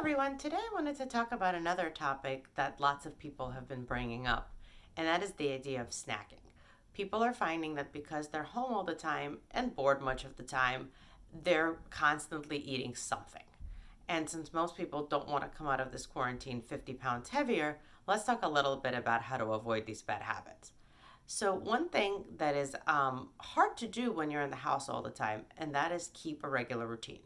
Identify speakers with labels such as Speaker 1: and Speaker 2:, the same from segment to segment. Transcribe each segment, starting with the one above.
Speaker 1: everyone. Today I wanted to talk about another topic that lots of people have been bringing up, and that is the idea of snacking. People are finding that because they're home all the time and bored much of the time, they're constantly eating something. And since most people don't want to come out of this quarantine 50 pounds heavier, let's talk a little bit about how to avoid these bad habits. So, one thing that is hard to do when you're in the house all the time, and that is keep a regular routine.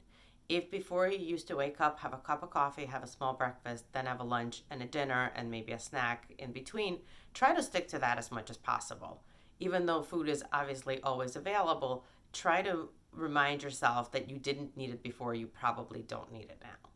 Speaker 1: If before you used to wake up, have a cup of coffee, have a small breakfast, then have a lunch and a dinner and maybe a snack in between, try to stick to that as much as possible. Even though food is obviously always available, try to remind yourself that you didn't need it before, you probably don't need it now.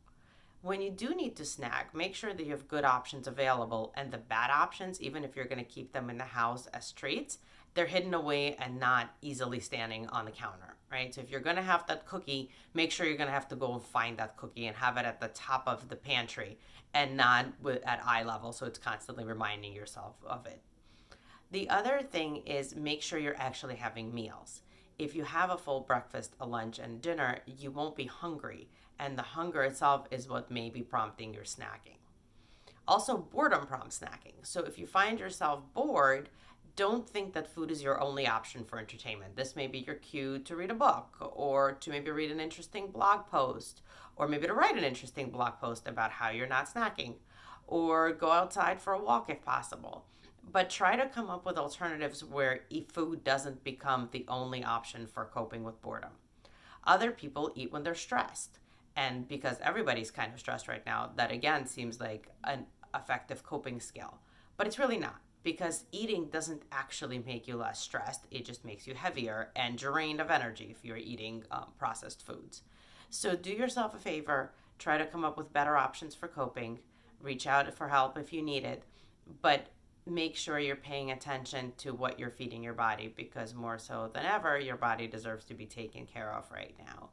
Speaker 1: When you do need to snack, make sure that you have good options available, and the bad options, even if you're going to keep them in the house as treats, they're hidden away and not easily standing on the counter, right? So if you're going to have that cookie, make sure you're going to have to go and find that cookie and have it at the top of the pantry and not at eye level, so it's constantly reminding yourself of it. The other thing is make sure you're actually having meals. If you have a full breakfast, a lunch, and dinner, you won't be hungry, and the hunger itself is what may be prompting your snacking. Also, boredom prompts snacking. So if you find yourself bored, don't think that food is your only option for entertainment. This may be your cue to read a book, or to maybe read an interesting blog post, or maybe to write an interesting blog post about how you're not snacking, or go outside for a walk if possible. But try to come up with alternatives where food doesn't become the only option for coping with boredom. Other people eat when they're stressed. And because everybody's kind of stressed right now, that again seems like an effective coping skill. But it's really not, because eating doesn't actually make you less stressed. It just makes you heavier and drained of energy if you're eating processed foods. So do yourself a favor, try to come up with better options for coping, reach out for help if you need it, but make sure you're paying attention to what you're feeding your body, because more so than ever, your body deserves to be taken care of right now.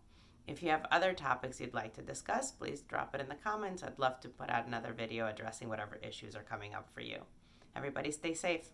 Speaker 1: If you have other topics you'd like to discuss, please drop it in the comments. I'd love to put out another video addressing whatever issues are coming up for you. Everybody stay safe.